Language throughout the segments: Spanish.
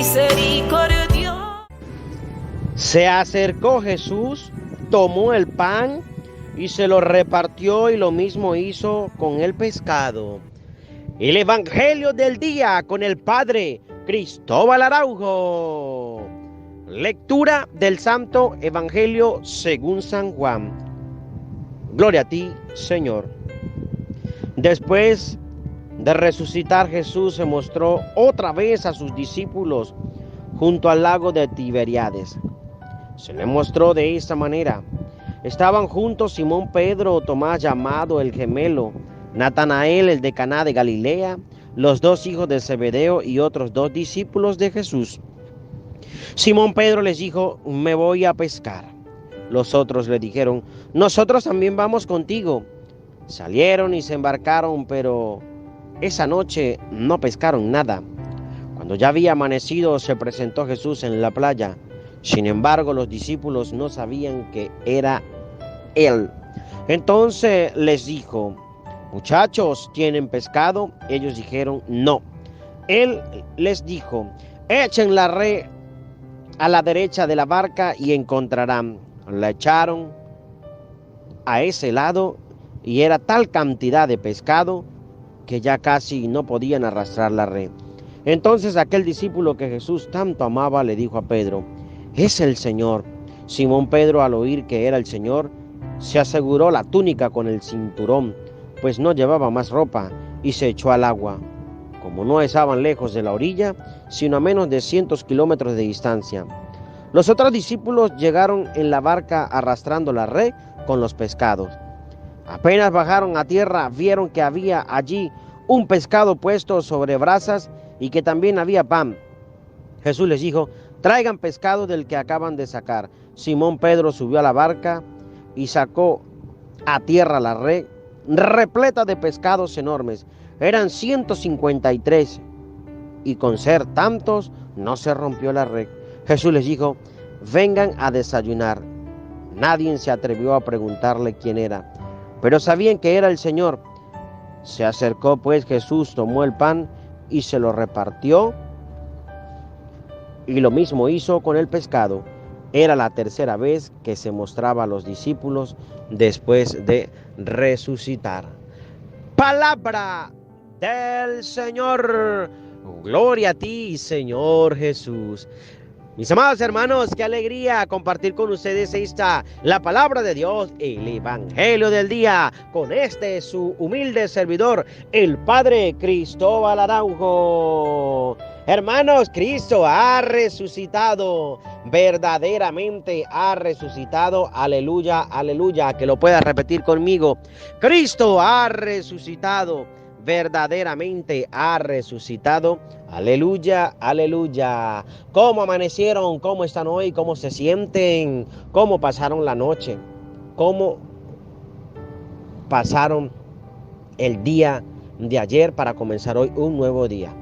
misericordia. Se acercó Jesús, tomó el pan y se lo repartió, y lo mismo hizo con el pescado. El Evangelio del día con el Padre Cristóbal Araujo. Lectura del Santo Evangelio según San Juan. Gloria a ti, Señor. Después de resucitar, Jesús se mostró otra vez a sus discípulos junto al lago de Tiberíades. Se le mostró de esta manera. Estaban juntos Simón Pedro, Tomás llamado el gemelo, Natanael el de Caná de Galilea, los dos hijos de Zebedeo y otros dos discípulos de Jesús. Simón Pedro les dijo: me voy a pescar. Los otros le dijeron: nosotros también vamos contigo. Salieron y se embarcaron, pero esa noche no pescaron nada. Cuando ya había amanecido, se presentó Jesús en la playa. Sin embargo, los discípulos no sabían que era Él. Entonces les dijo: muchachos, ¿tienen pescado? Ellos dijeron: no. Él les dijo: echen la red a la derecha de la barca y encontrarán. La echaron a ese lado y era tal cantidad de pescado que ya casi no podían arrastrar la red. Entonces aquel discípulo que Jesús tanto amaba le dijo a Pedro: es el Señor. Simón Pedro, al oír que era el Señor, se aseguró la túnica con el cinturón, pues no llevaba más ropa, y se echó al agua. Como no estaban lejos de la orilla, sino a menos de 100 kilómetros de distancia. Los otros discípulos llegaron en la barca arrastrando la red con los pescados. Apenas bajaron a tierra, vieron que había allí un pescado puesto sobre brasas y que también había pan. Jesús les dijo: traigan pescado del que acaban de sacar. Simón Pedro subió a la barca y sacó a tierra la red repleta de pescados enormes. Eran 153, y con ser tantos no se rompió la red. Jesús les dijo: vengan a desayunar. Nadie se atrevió a preguntarle quién era, pero sabían que era el Señor. Se acercó pues Jesús, tomó el pan y se lo repartió, y lo mismo hizo con el pescado. Era la tercera vez que se mostraba a los discípulos después de resucitar. Palabra del Señor. Gloria a ti, Señor Jesús. Mis amados hermanos, qué alegría compartir con ustedes la palabra de Dios, el Evangelio del día, con su humilde servidor, el Padre Cristóbal Araujo. Hermanos, Cristo ha resucitado, verdaderamente ha resucitado. Aleluya, aleluya, que lo puedas repetir conmigo. Cristo ha resucitado, verdaderamente ha resucitado. Aleluya, aleluya. ¿Cómo amanecieron? ¿Cómo están hoy? ¿Cómo se sienten? ¿Cómo pasaron la noche? ¿Cómo pasaron el día de ayer para comenzar hoy un nuevo día?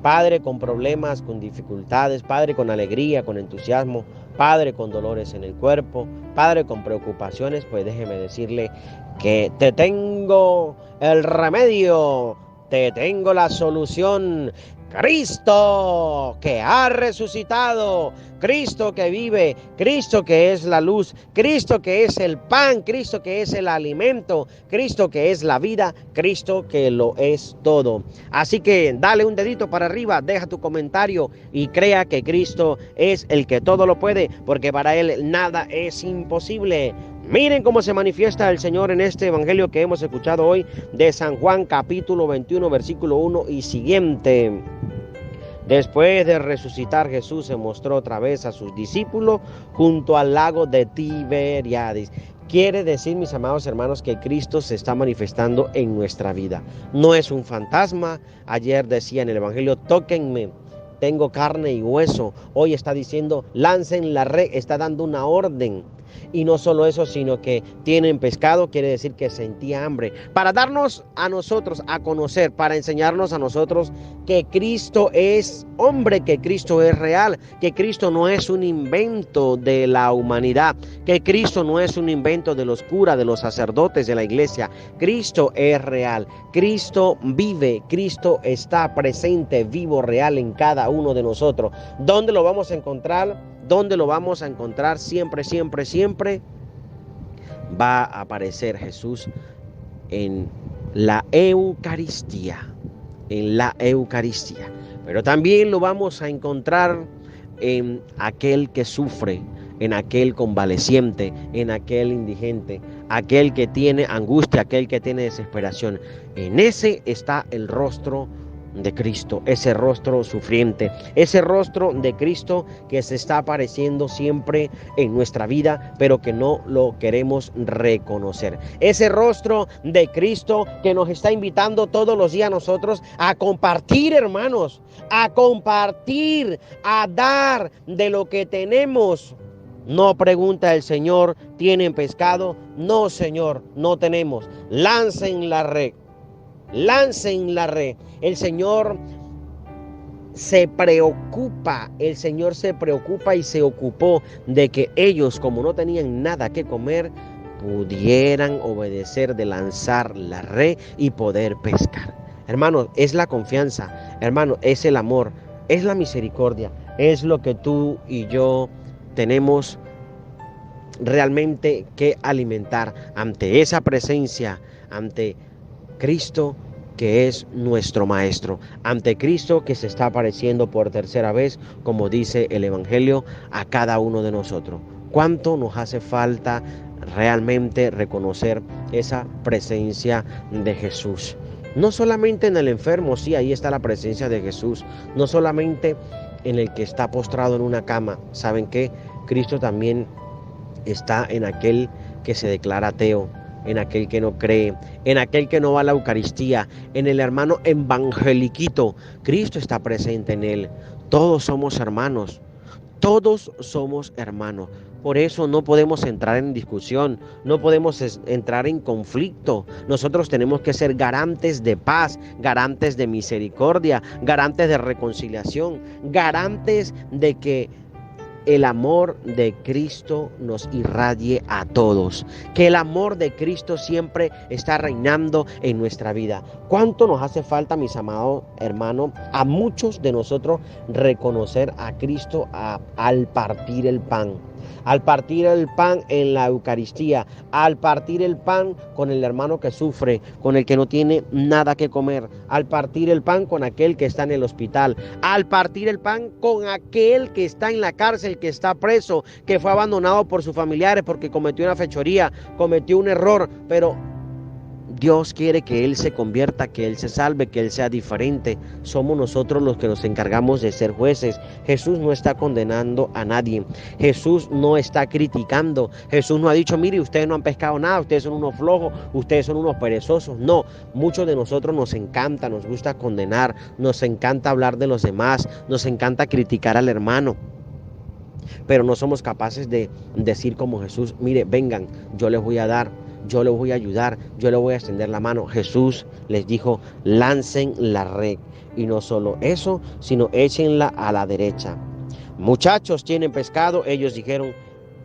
Padre con problemas, con dificultades, Padre con alegría, con entusiasmo, Padre con dolores en el cuerpo, Padre con preocupaciones, pues déjeme decirle que te tengo el remedio, te tengo la solución. Cristo que ha resucitado, Cristo que vive, Cristo que es la luz, Cristo que es el pan, Cristo que es el alimento, Cristo que es la vida, Cristo que lo es todo. Así que dale un dedito para arriba, deja tu comentario y crea que Cristo es el que todo lo puede, porque para Él nada es imposible. Miren cómo se manifiesta el Señor en este evangelio que hemos escuchado hoy de San Juan capítulo 21 versículo 1 y siguiente. Después de resucitar, Jesús se mostró otra vez a sus discípulos junto al lago de Tiberíades. Quiere decir, mis amados hermanos, que Cristo se está manifestando en nuestra vida. No es un fantasma. Ayer decía en el evangelio: tóquenme, tengo carne y hueso. Hoy está diciendo: lancen la red, está dando una orden. Y no solo eso, sino que tienen pescado, quiere decir que sentía hambre. Para darnos a nosotros a conocer, para enseñarnos a nosotros que Cristo es hombre, que Cristo es real, que Cristo no es un invento de la humanidad, que Cristo no es un invento de los curas, de los sacerdotes de la iglesia. Cristo es real, Cristo vive, Cristo está presente, vivo, real en cada uno de nosotros. ¿Dónde lo vamos a encontrar? ¿Dónde lo vamos a encontrar? Siempre, siempre, siempre va a aparecer Jesús en la Eucaristía, en la Eucaristía. Pero también lo vamos a encontrar en aquel que sufre, en aquel convaleciente, en aquel indigente, aquel que tiene angustia, aquel que tiene desesperación. En ese está el rostro de Cristo, ese rostro sufriente, ese rostro de Cristo que se está apareciendo siempre en nuestra vida, pero que no lo queremos reconocer. Ese rostro de Cristo que nos está invitando todos los días a nosotros a compartir, hermanos, a compartir, a dar de lo que tenemos. No pregunta el Señor, ¿tienen pescado? No, Señor, no tenemos. Lancen la red. Lancen la red. El Señor se preocupa, y se ocupó de que ellos, como no tenían nada que comer, pudieran obedecer de lanzar la red y poder pescar. Hermanos, es la confianza, hermano, es el amor, es la misericordia, es lo que tú y yo tenemos realmente que alimentar ante esa presencia, ante Cristo que es nuestro Maestro, ante Cristo que se está apareciendo por tercera vez, como dice el Evangelio, a cada uno de nosotros. ¿Cuánto nos hace falta realmente reconocer esa presencia de Jesús? No solamente en el enfermo, sí, ahí está la presencia de Jesús, no solamente en el que está postrado en una cama. ¿Saben qué? Cristo también está en aquel que se declara ateo, en aquel que no cree, en aquel que no va a la Eucaristía, en el hermano evangeliquito. Cristo está presente en él. Todos somos hermanos, todos somos hermanos. Por eso no podemos entrar en discusión, no podemos entrar en conflicto. Nosotros tenemos que ser garantes de paz, garantes de misericordia, garantes de reconciliación, garantes de que el amor de Cristo nos irradie a todos, que el amor de Cristo siempre está reinando en nuestra vida. ¿Cuánto nos hace falta, mis amados hermanos, a muchos de nosotros reconocer a Cristo al partir el pan? Al partir el pan en la Eucaristía, al partir el pan con el hermano que sufre, con el que no tiene nada que comer, al partir el pan con aquel que está en el hospital, al partir el pan con aquel que está en la cárcel, que está preso, que fue abandonado por sus familiares porque cometió una fechoría, cometió un error, pero Dios quiere que Él se convierta, que Él se salve, que Él sea diferente. Somos nosotros los que nos encargamos de ser jueces. Jesús no está condenando a nadie. Jesús no está criticando. Jesús no ha dicho, mire, ustedes no han pescado nada, ustedes son unos flojos, ustedes son unos perezosos. No, muchos de nosotros nos encanta, nos gusta condenar, nos encanta hablar de los demás, nos encanta criticar al hermano. Pero no somos capaces de decir como Jesús, mire, vengan, yo les voy a dar, yo les voy a ayudar, yo les voy a extender la mano. Jesús les dijo, lancen la red. Y no solo eso, sino échenla a la derecha. Muchachos, ¿tienen pescado? Ellos dijeron,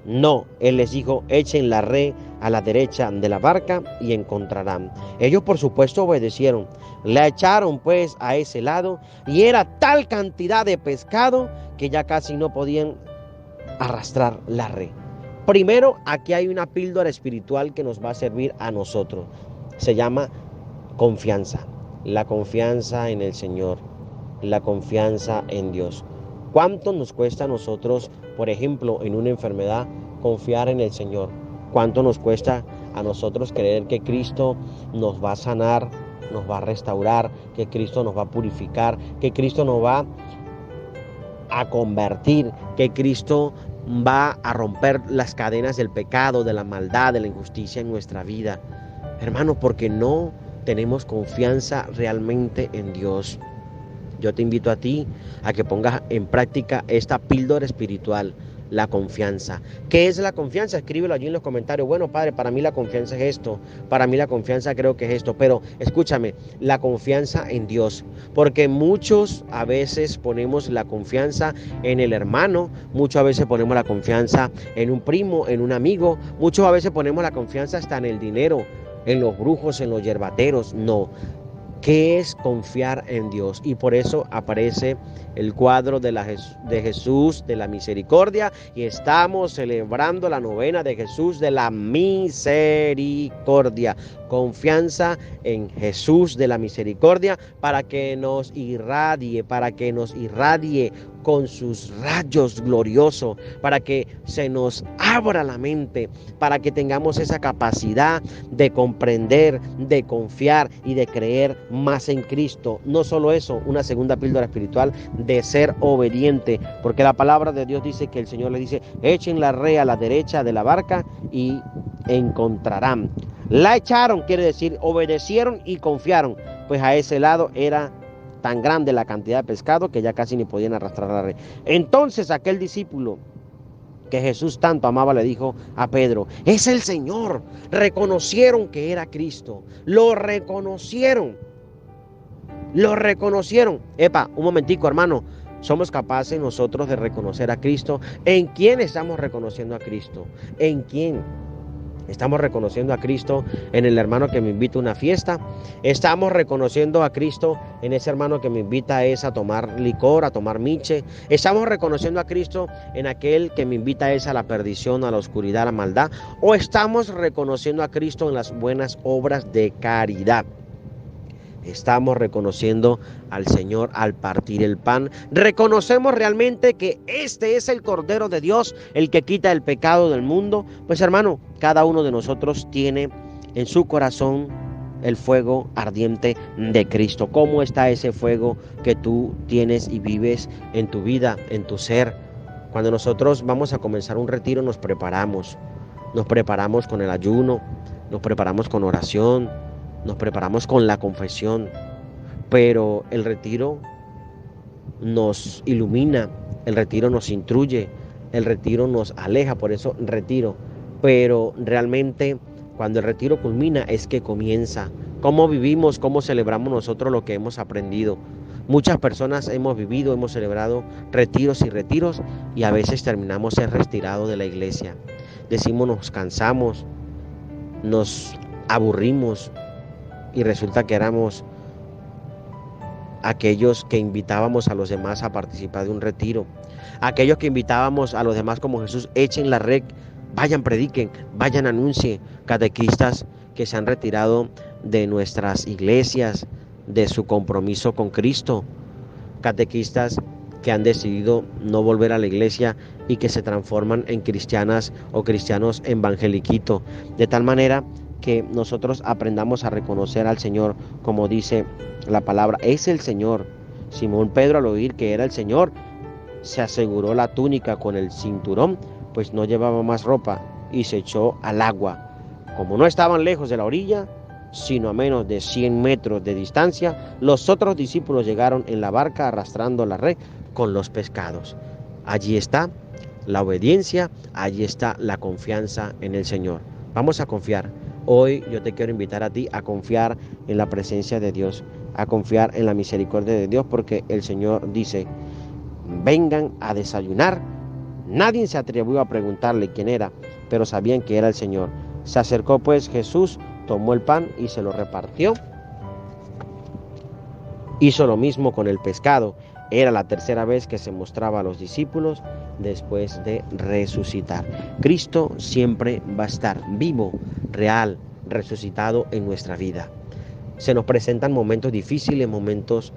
no. Él les dijo, echen la red a la derecha de la barca y encontrarán. Ellos por supuesto obedecieron. La echaron pues a ese lado y era tal cantidad de pescado que ya casi no podían arrastrar la red. Primero, aquí hay una píldora espiritual que nos va a servir a nosotros. Se llama confianza. La confianza en el Señor. La confianza en Dios. ¿Cuánto nos cuesta a nosotros, por ejemplo, en una enfermedad, confiar en el Señor? ¿Cuánto nos cuesta a nosotros creer que Cristo nos va a sanar, nos va a restaurar, que Cristo nos va a purificar, que Cristo nos va a convertir, que Cristo va a romper las cadenas del pecado, de la maldad, de la injusticia en nuestra vida? Hermanos, porque no tenemos confianza realmente en Dios. Yo te invito a ti a que pongas en práctica esta píldora espiritual, la confianza. ¿Qué es la confianza? Escríbelo allí en los comentarios. Bueno, padre, para mí la confianza es esto. Para mí la confianza creo que es esto. Pero escúchame, la confianza en Dios. Porque muchos a veces ponemos la confianza en el hermano. Muchas veces ponemos la confianza en un primo, en un amigo. Muchas a veces ponemos la confianza hasta en el dinero, en los brujos, en los yerbateros. No. ¿Qué es confiar en Dios? Y por eso aparece el cuadro de Jesús de la misericordia, y estamos celebrando la novena de Jesús de la misericordia. Confianza en Jesús de la misericordia para que nos irradie con sus rayos gloriosos, para que se nos abra la mente, para que tengamos esa capacidad de comprender, de confiar y de creer más en Cristo. No solo eso, una segunda píldora espiritual, de ser obediente, porque la palabra de Dios dice que el Señor le dice: echen la red a la derecha de la barca y encontrarán. La echaron, quiere decir, obedecieron y confiaron, pues a ese lado era tan grande la cantidad de pescado que ya casi ni podían arrastrar la red. Entonces aquel discípulo que Jesús tanto amaba le dijo a Pedro: es el Señor. Reconocieron que era Cristo, lo reconocieron. Epa, un momentico, hermano. ¿Somos capaces nosotros de reconocer a Cristo? ¿En quién estamos reconociendo a Cristo? ¿En quién? Estamos reconociendo a Cristo en el hermano que me invita a una fiesta. Estamos reconociendo a Cristo en ese hermano que me invita a tomar licor, a tomar miche. Estamos reconociendo a Cristo en aquel que me invita a la perdición, a la oscuridad, a la maldad. O estamos reconociendo a Cristo en las buenas obras de caridad. Estamos reconociendo al Señor al partir el pan. Reconocemos realmente que este es el Cordero de Dios, el que quita el pecado del mundo. Pues hermano, cada uno de nosotros tiene en su corazón el fuego ardiente de Cristo. ¿Cómo está ese fuego que tú tienes y vives en tu vida, en tu ser? Cuando nosotros vamos a comenzar un retiro, nos preparamos con el ayuno, nos preparamos con oración, nos preparamos con la confesión, pero el retiro nos ilumina, el retiro nos instruye, el retiro nos aleja, por eso retiro. Pero realmente cuando el retiro culmina es que comienza. ¿Cómo vivimos, cómo celebramos nosotros lo que hemos aprendido? Muchas personas hemos vivido, hemos celebrado retiros y a veces terminamos retirados de la iglesia. Decimos, nos cansamos, nos aburrimos, y resulta que éramos aquellos que invitábamos a los demás a participar de un retiro. Aquellos que invitábamos a los demás como Jesús: echen la red, vayan, prediquen, vayan, anuncien. Catequistas que se han retirado de nuestras iglesias, de su compromiso con Cristo. Catequistas que han decidido no volver a la iglesia y que se transforman en cristianas o cristianos evangeliquito. De tal manera que nosotros aprendamos a reconocer al Señor, como dice la palabra, es el Señor. Simón Pedro, al oír que era el Señor, se aseguró la túnica con el cinturón, pues no llevaba más ropa, y se echó al agua. Como no estaban lejos de la orilla, sino a menos de 100 metros de distancia, los otros discípulos llegaron en la barca arrastrando la red con los pescados. Allí está la obediencia, allí está la confianza en el Señor. Vamos a confiar. Hoy yo te quiero invitar a ti a confiar en la presencia de Dios, a confiar en la misericordia de Dios, porque el Señor dice: vengan a desayunar. Nadie se atrevió a preguntarle quién era, pero sabían que era el Señor. Se acercó pues Jesús, tomó el pan y se lo repartió. Hizo lo mismo con el pescado. Era la tercera vez que se mostraba a los discípulos después de resucitar. Cristo siempre va a estar vivo, real, resucitado en nuestra vida. Se nos presentan momentos difíciles, momentos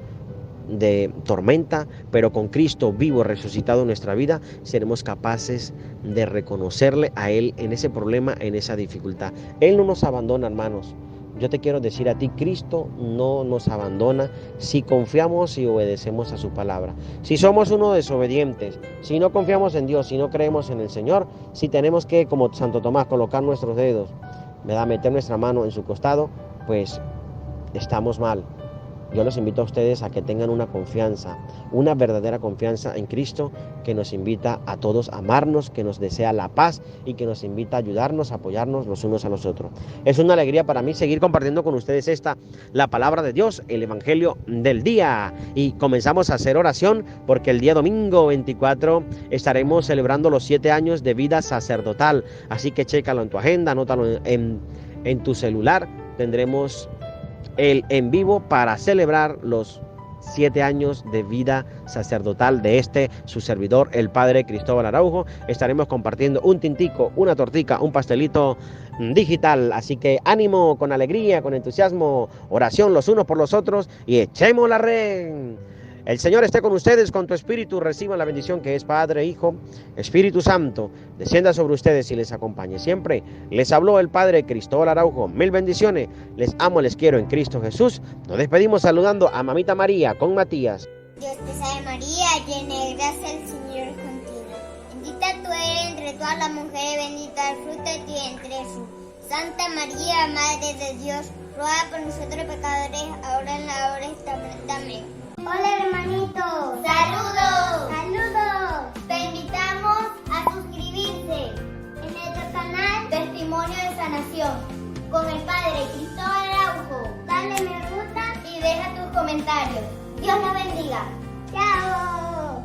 de tormenta, pero con Cristo vivo, resucitado en nuestra vida, seremos capaces de reconocerle a Él en ese problema, en esa dificultad. Él no nos abandona, hermanos. Yo te quiero decir a ti, Cristo no nos abandona si confiamos y obedecemos a su palabra. Si somos unos desobedientes, si no confiamos en Dios, si no creemos en el Señor, si tenemos que, como Santo Tomás, colocar nuestros dedos, meter nuestra mano en su costado, pues estamos mal. Yo los invito a ustedes a que tengan una confianza, una verdadera confianza en Cristo, que nos invita a todos a amarnos, que nos desea la paz y que nos invita a ayudarnos, a apoyarnos los unos a los otros. Es una alegría para mí seguir compartiendo con ustedes la palabra de Dios, el evangelio del día. Y comenzamos a hacer oración porque el día domingo 24 estaremos celebrando los 7 años de vida sacerdotal. Así que chécalo en tu agenda, anótalo en tu celular. Tendremos el en vivo para celebrar los 7 años de vida sacerdotal de su servidor, el Padre Cristóbal Araujo. Estaremos compartiendo un tintico, una tortica, un pastelito digital. Así que ánimo, con alegría, con entusiasmo, oración los unos por los otros y echemos la red. El Señor esté con ustedes, con tu espíritu. Reciban la bendición que es Padre, Hijo, Espíritu Santo. Descienda sobre ustedes y les acompañe siempre. Les habló el Padre Cristóbal Araujo. Mil bendiciones. Les amo, les quiero en Cristo Jesús. Nos despedimos saludando a Mamita María con Matías. Dios te salve María, llena de gracia, el Señor es contigo. Bendita tú eres entre todas las mujeres, bendita el fruto de tu vientre Jesús. Santa María, Madre de Dios, ruega por nosotros pecadores, ahora en la hora de nuestra muerte. Amén. Hola hermanitos, saludos, saludos. Te invitamos a suscribirse en nuestro canal Testimonio de Sanación con el Padre Cristóbal Araujo. Dale me gusta y deja tus comentarios. Dios los bendiga. Chao.